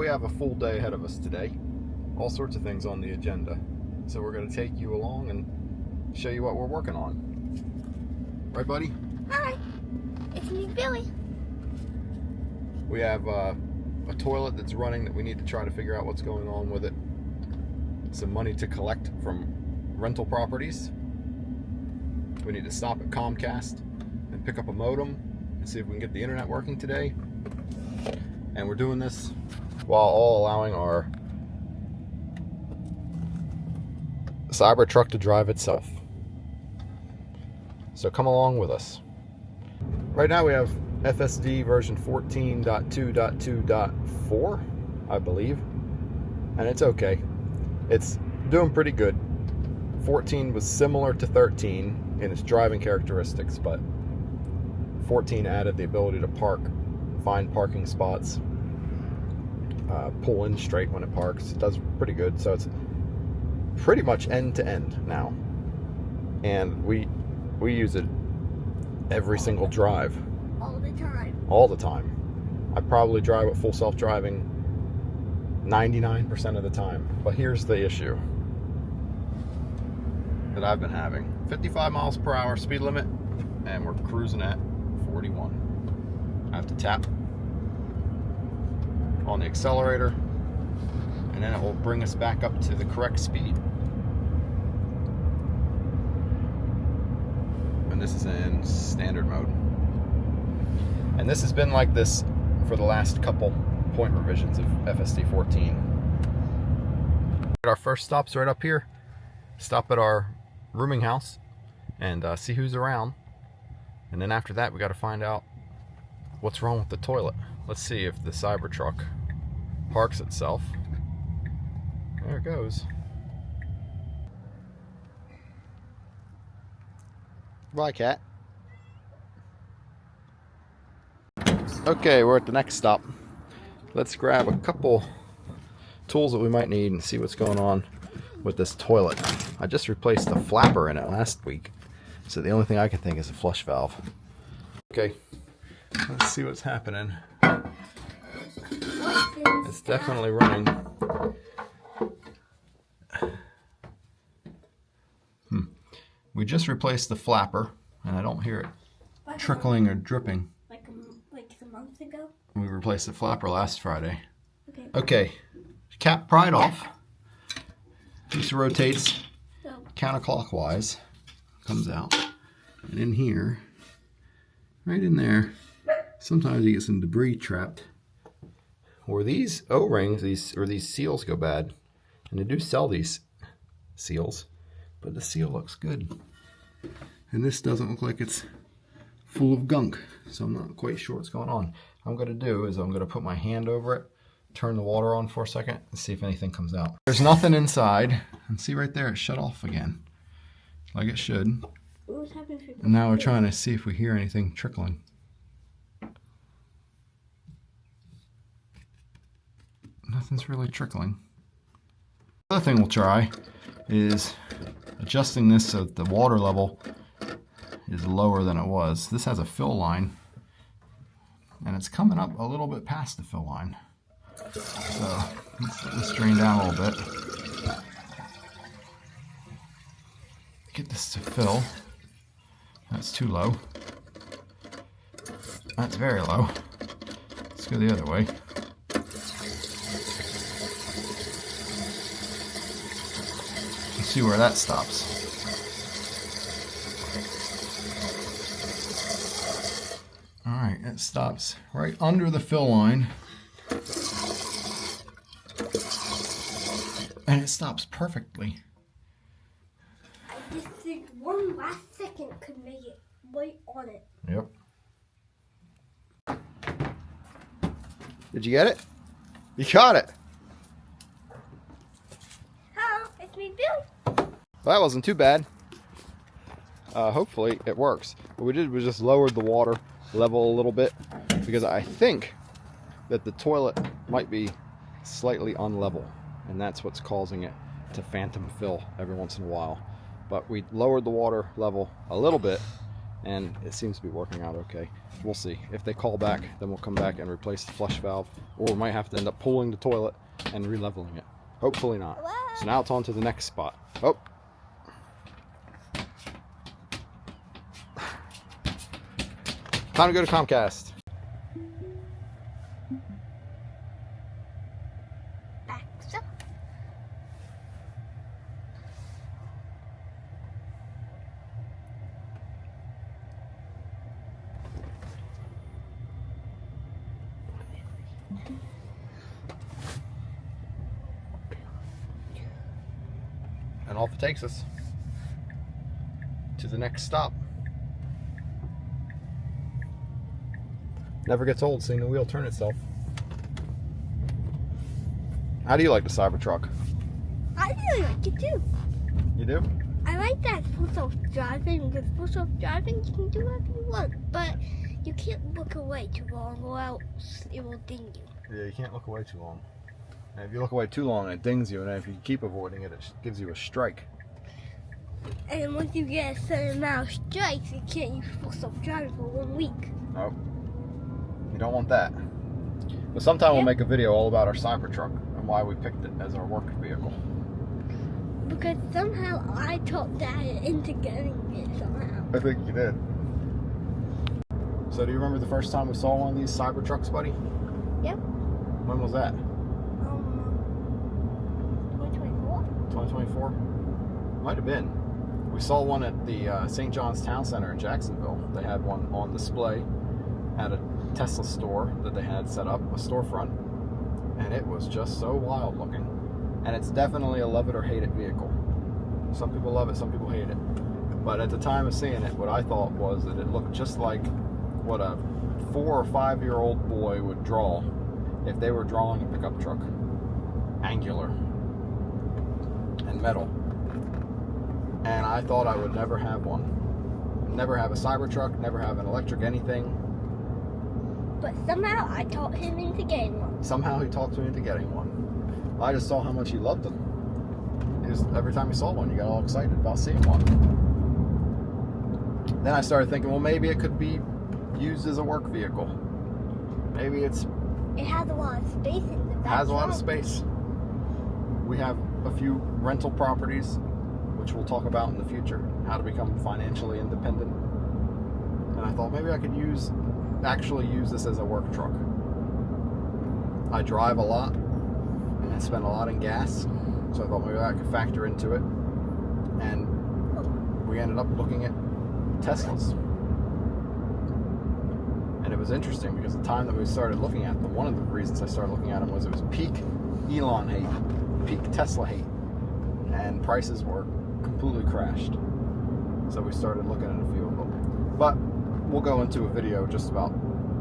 we have a full day ahead of us today. All sorts of things on the agenda. So we're going to take you along and show you what we're working on. Right, buddy? Hi, it's me, Billy. We have a toilet that's running that we need to try to figure out what's going on with it. Some money to collect from rental properties. We need to stop at Comcast and pick up a modem and see if we can get the internet working today. And we're doing this while all allowing our Cybertruck to drive itself. So come along with us. Right now we have FSD version 14.2.2.4, I believe, and it's okay. It's doing pretty good. 14 was similar to 13 in its driving characteristics, but 14 added the ability to park, find parking spots, pull in straight when it parks. It does pretty good, so it's pretty much end to end now, and we use it every single drive. All the time. I probably drive at full self-driving 99% of the time. But here's the issue that I've been having. 55 miles per hour speed limit, and we're cruising at 41. I have to tap on the accelerator, and then it will bring us back up to the correct speed. And this is in standard mode. And this has been like this for the last couple point revisions of FSD 14. Our first stop's right up here. Stop at our rooming house and see who's around. And then after that, we got to find out what's wrong with the toilet. Let's see if the Cybertruck parks itself. There it goes. Bye, cat. Okay, we're at the next stop. Let's grab a couple tools that we might need and see what's going on with this toilet. I just replaced the flapper in it last week, so the only thing I can think is a flush valve. Okay, let's see what's happening. It's definitely running. We just replaced the flapper, and I don't hear it trickling or dripping. Like a month ago? We replaced the flapper last Friday. Okay. Cap pried off. This rotates counterclockwise. Comes out. And in here, right in there, sometimes you get some debris trapped. Or these O-rings, these seals go bad. And they do sell these seals, but the seal looks good. And this doesn't look like it's full of gunk, so I'm not quite sure what's going on. What I'm going to do is I'm going to put my hand over it, turn the water on for a second, and see if anything comes out. There's nothing inside, and see right there, it shut off again, like it should. And now we're trying to see if we hear anything trickling. Nothing's really trickling. The other thing we'll try is adjusting this so that the water level is lower than it was. This has a fill line, and it's coming up a little bit past the fill line. So let's let this drain down a little bit. Get this to fill. That's too low. That's very low. Let's go the other way. Let's see where that stops. Alright, it stops right under the fill line. And it stops perfectly. I just think one last second could make it right on it. Yep. Did you get it? You caught it. Hello, it's me, Billy. Well, that wasn't too bad. Hopefully it works. What we did was just lowered the water level a little bit because I think that the toilet might be slightly unlevel, and that's what's causing it to phantom fill every once in a while. But we lowered the water level a little bit and it seems to be working out okay. We'll see. If they call back, then we'll come back and replace the flush valve, or we might have to end up pulling the toilet and re-leveling it. Hopefully not. So now it's on to the next spot. Oh. Time to go to Comcast. And off it takes us to the next stop. Never gets old seeing the wheel turn itself. How do you like the Cybertruck? I really like it too. You do? I like that full self-driving, because full self-driving you can do whatever you want, but you can't look away too long or else it will ding you. Yeah, you can't look away too long. And if you look away too long, it dings you, and if you keep avoiding it, it gives you a strike. And then once you get a certain amount of strikes, you can't use full self-driving for 1 week. Oh, you don't want that. But sometime we'll make a video all about our Cybertruck and why we picked it as our work vehicle. Because somehow I talked Dad into getting it somehow. I think you did. So do you remember the first time we saw one of these Cybertrucks, buddy? Yep. When was that? 2024? 2024? Might have been. We saw one at the St. John's Town Center in Jacksonville. They had one on display at a Tesla store that they had set up, a storefront, and it was just so wild looking. And it's definitely a love it or hate it vehicle. Some people love it, some people hate it. But at the time of seeing it, what I thought was that it looked just like what a 4 or 5 year old boy would draw if they were drawing a pickup truck. Angular and metal. And I thought I would never have one. Never have a Cybertruck, never have an electric anything. But somehow I talked him into getting one. Somehow he talked me into getting one. I just saw how much he loved them. Every time he saw one, you got all excited about seeing one. Then I started thinking, well, maybe it could be used as a work vehicle. Maybe it has a lot of space in the back. Has a lot of space. We have a few rental properties, which we'll talk about in the future, how to become financially independent. And I thought maybe I could actually use this as a work truck. I drive a lot and spend a lot in gas, so I thought maybe I could factor into it. And we ended up looking at Teslas. And it was interesting because the time that we started looking at them, one of the reasons I started looking at them was it was peak Elon hate, peak Tesla hate, and prices were completely crashed. So we started looking at a few of them. But we'll go into a video just about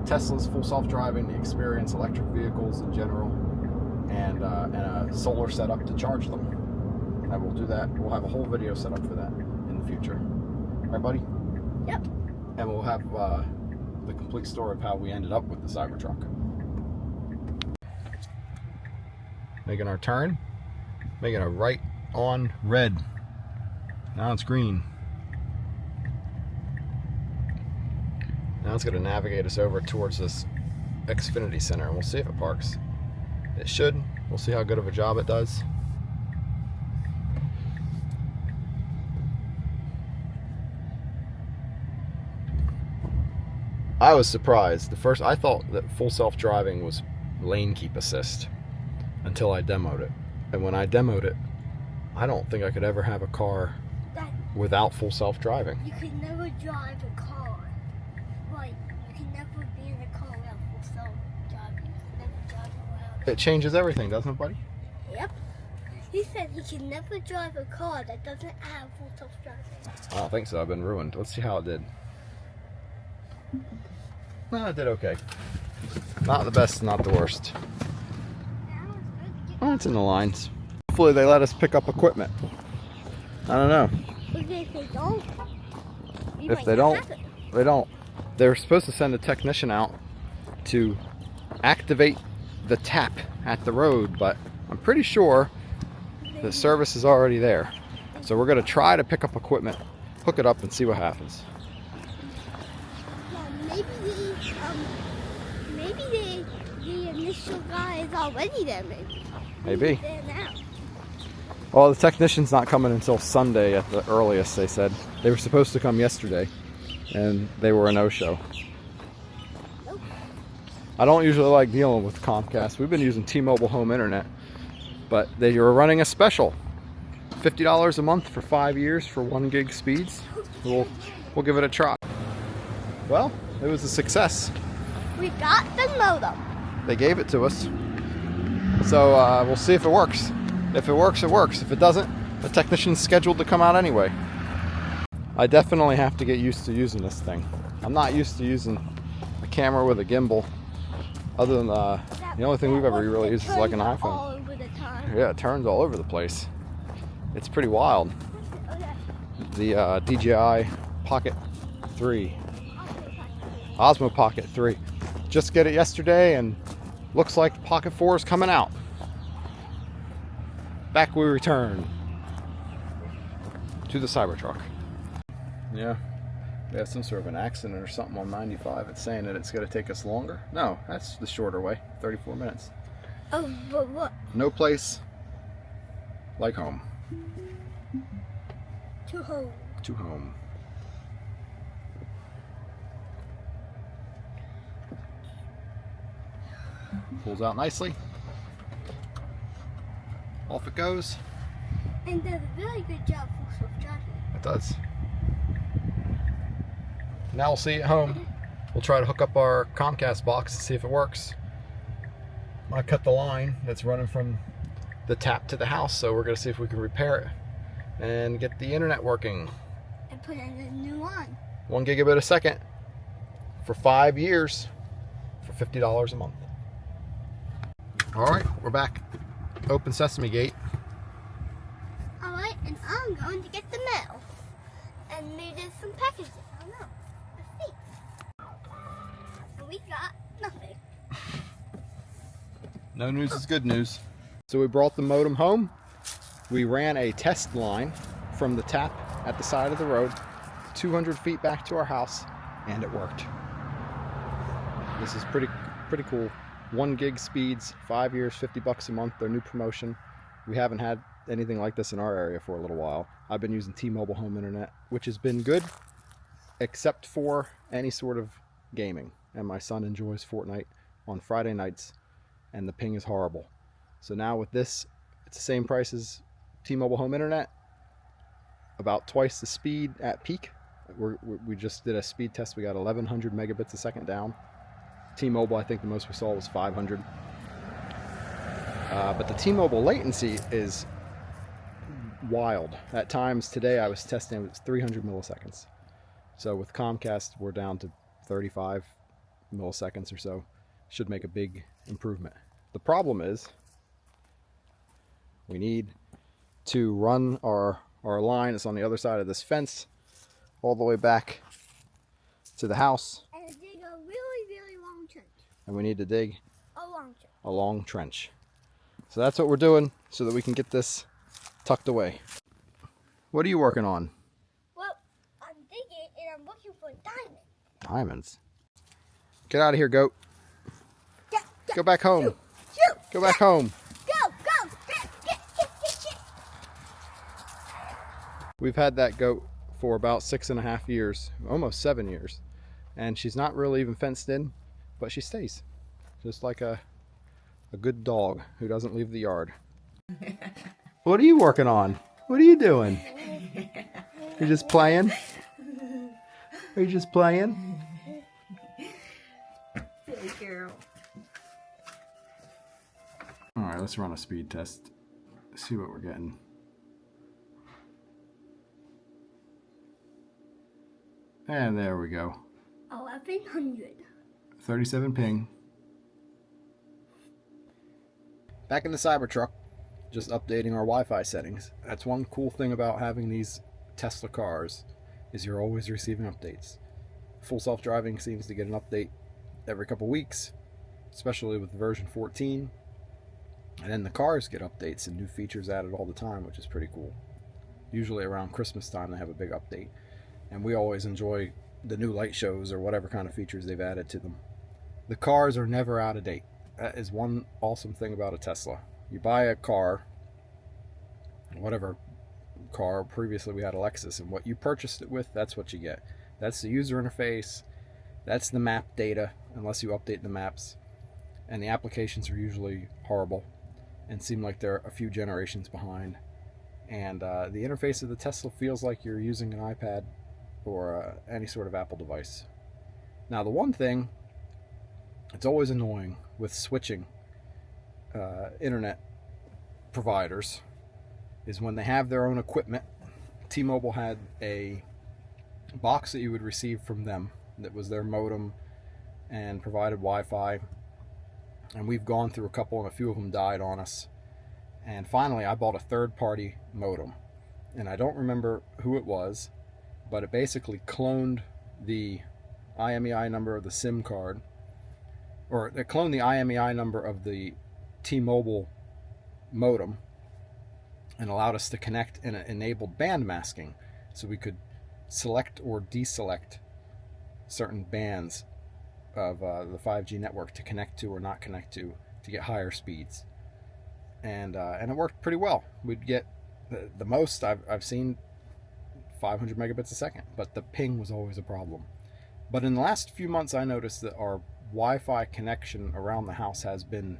Teslas, full self-driving, the experience, electric vehicles in general, and a solar setup to charge them. And we'll do that. We'll have a whole video set up for that in the future. Right, buddy? Yep. And we'll have the complete story of how we ended up with the Cybertruck. Making our turn, making a right on red. Now it's green. Now it's going to navigate us over towards this Xfinity Center, and we'll see if it parks. It should. We'll see how good of a job it does. I was surprised. I thought that full self-driving was lane keep assist until I demoed it. And when I demoed it, I don't think I could ever have a car without full self-driving. You could never drive a car. Like, you can never be in a car without full self-driving. You can never drive around. It changes everything, doesn't it, buddy? Yep. He said he can never drive a car that doesn't have full self-driving. I don't think so. I've been ruined. Let's see how it did. No, it did okay. Not the best, not the worst. Oh, it's in the lines. Hopefully they let us pick up equipment. I don't know. If they don't, if they don't, they don't. They're supposed to send a technician out to activate the tap at the road, but I'm pretty sure the service is already there. So we're going to try to pick up equipment, hook it up, and see what happens. special guy is already there, maybe. Maybe. He's there now. Well, the technician's not coming until Sunday at the earliest, they said. They were supposed to come yesterday, and they were a no-show. Nope. I don't usually like dealing with Comcast. We've been using T-Mobile home internet, but they were running a special. $50 a month for 5 years for 1 gig speeds. We'll give it a try. Well, it was a success. We got the modem. They gave it to us. So we'll see if it works. If it works, it works. If it doesn't, the technician's scheduled to come out anyway. I definitely have to get used to using this thing. I'm not used to using a camera with a gimbal. Other than the only thing we've ever really used is like an iPhone. All over the time. Yeah, it turns all over the place. It's pretty wild. The DJI Pocket 3. OSMO Pocket 3. Just get it yesterday and looks like the Pocket 4 is coming out. Back we return to the Cybertruck. Yeah, we have some sort of an accident or something on 95. It's saying that it's going to take us longer. No, that's the shorter way, 34 minutes. Oh, but what? No place like home. To home. To home. Pulls out nicely. Off it goes. And does a really good job for self-driving. It does. Now we'll see at home. We'll try to hook up our Comcast box and see if it works. I cut the line that's running from the tap to the house, so we're going to see if we can repair it and get the internet working. And put in a new one. 1 gigabit a second for 5 years for $50 a month. All right, we're back. Open Sesame Gate. Alright, and I'm going to get the mail. And maybe there's some packages. I don't know. Let's see. And we got nothing. No news is good news. So we brought the modem home. We ran a test line from the tap at the side of the road, 200 feet back to our house, and it worked. This is pretty cool. 1 gig speeds, 5 years, $50 a month, their new promotion. We haven't had anything like this in our area for a little while. I've been using T-Mobile home internet, which has been good, except for any sort of gaming. And my son enjoys Fortnite on Friday nights, and the ping is horrible. So now with this, it's the same price as T-Mobile home internet, about twice the speed at peak. We just did a speed test. We got 1100 megabits a second down. T-Mobile, I think the most we saw was 500. But the T-Mobile latency is wild. At times today I was testing, it was 300 milliseconds. So with Comcast, we're down to 35 milliseconds or so. Should make a big improvement. The problem is we need to run our line. It's on the other side of this fence all the way back to the house. And dig a really, really long trench. And we need to dig A long trench. a long trench. So that's what we're doing so that we can get this tucked away. What are you working on? Well, I'm digging and I'm looking for diamonds. Diamonds. Get out of here, goat. Go back home. Shoot! Go back home. Go! Get. We've had that goat for about 6.5 years, almost 7 years. And she's not really even fenced in, but she stays. Just like a good dog who doesn't leave the yard. What are you working on? What are you doing? You're just playing? Are you just playing? Silly girl. Alright, let's run a speed test. See what we're getting. And there we go. 1100. 37 ping. Back in the Cybertruck, just updating our Wi-Fi settings. That's one cool thing about having these Tesla cars, is you're always receiving updates. Full self-driving seems to get an update every couple weeks, especially with version 14. And then the cars get updates and new features added all the time, which is pretty cool. Usually around Christmas time they have a big update. And we always enjoy the new light shows or whatever kind of features they've added to them. The cars are never out of date. That is one awesome thing about a Tesla. You buy a car, whatever car, previously we had a Lexus, and what you purchased it with, that's what you get. That's the user interface, that's the map data, unless you update the maps, and the applications are usually horrible and seem like they're a few generations behind. And the interface of the Tesla feels like you're using an iPad or any sort of Apple device. Now, the one thing, it's always annoying with switching internet providers is when they have their own equipment. T-Mobile had a box that you would receive from them that was their modem and provided Wi-Fi, and we've gone through a couple and a few of them died on us. And finally I bought a third-party modem, and I don't remember who it was, but it basically cloned the IMEI number of the SIM card, or it cloned the IMEI number of the T-Mobile modem and allowed us to connect, and it enabled band masking, so we could select or deselect certain bands of the 5G network to connect to or not connect to get higher speeds. And it worked pretty well. We'd get the most I've seen 500 megabits a second, but the ping was always a problem. But in the last few months, I noticed that our Wi-Fi connection around the house has been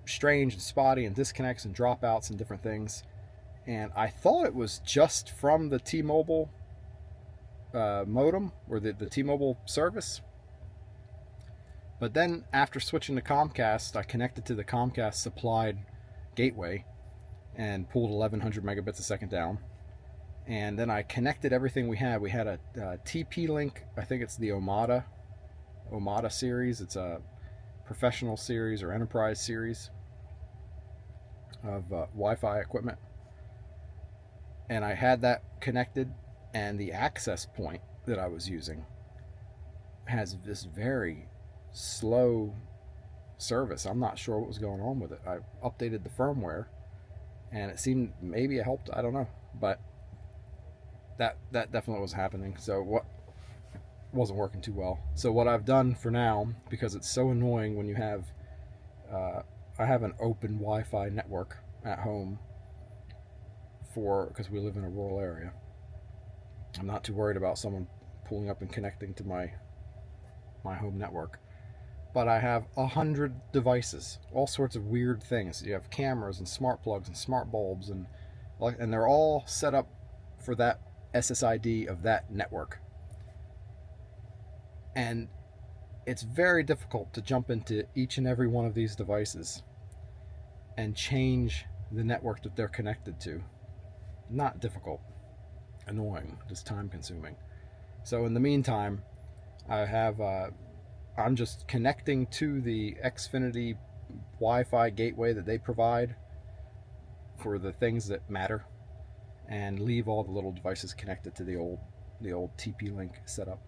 strange and spotty, and disconnects and dropouts and different things. And I thought it was just from the T-Mobile modem, or the T-Mobile service. But then after switching to Comcast, I connected to the Comcast supplied gateway and pulled 1100 megabits a second down. And then I connected everything we had. We had a TP-Link, I think it's the Omada series. It's a professional series or enterprise series of Wi-Fi equipment. And I had that connected, and the access point that I was using has this very slow service. I'm not sure what was going on with it. I updated the firmware and it seemed maybe it helped, I don't know, but that definitely was happening. So what wasn't working too well. So what I've done for now, because it's so annoying when you have I have an open Wi-Fi network at home because we live in a rural area. I'm not too worried about someone pulling up and connecting to my home network. But I have 100 devices, all sorts of weird things. You have cameras and smart plugs and smart bulbs, and they're all set up for that SSID of that network. And it's very difficult to jump into each and every one of these devices and change the network that they're connected to. Not difficult, annoying, just time consuming. So in the meantime, I'm just connecting to the Xfinity Wi-Fi gateway that they provide for the things that matter, and leave all the little devices connected to the old TP-Link setup,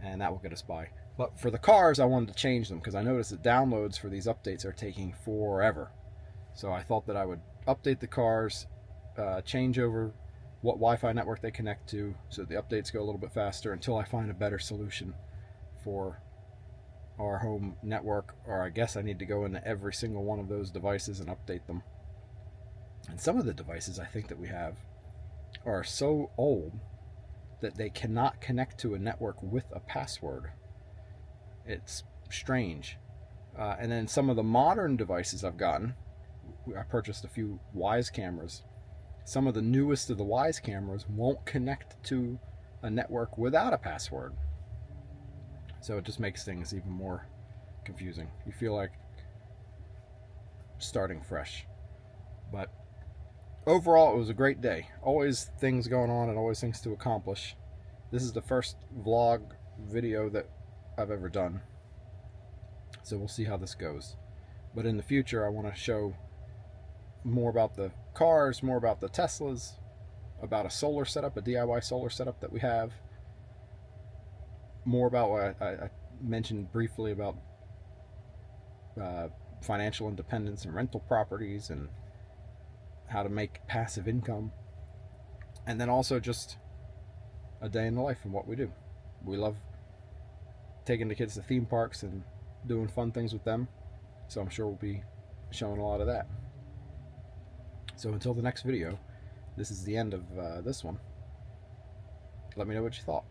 and that will get us by. But for the cars, I wanted to change them because I noticed that downloads for these updates are taking forever. So I thought that I would update the cars, change over what Wi-Fi network they connect to, so that the updates go a little bit faster until I find a better solution for our home network. Or I guess I need to go into every single one of those devices and update them. And some of the devices I think that we have are so old that they cannot connect to a network with a password. It's strange. And then some of the modern devices I've gotten, I purchased a few Wise cameras. Some of the newest of the Wise cameras won't connect to a network without a password. So it just makes things even more confusing. You feel like starting fresh. But overall, it was a great day. Always things going on and always things to accomplish. This is the first vlog video that I've ever done. So we'll see how this goes. But in the future, I want to show more about the cars, more about the Teslas, about a solar setup, a DIY solar setup that we have. More about what I mentioned briefly about financial independence and rental properties and how to make passive income. And then also just a day in the life and what we do. We love taking the kids to theme parks and doing fun things with them. So I'm sure we'll be showing a lot of that. So until the next video, this is the end of this one. Let me know what you thought.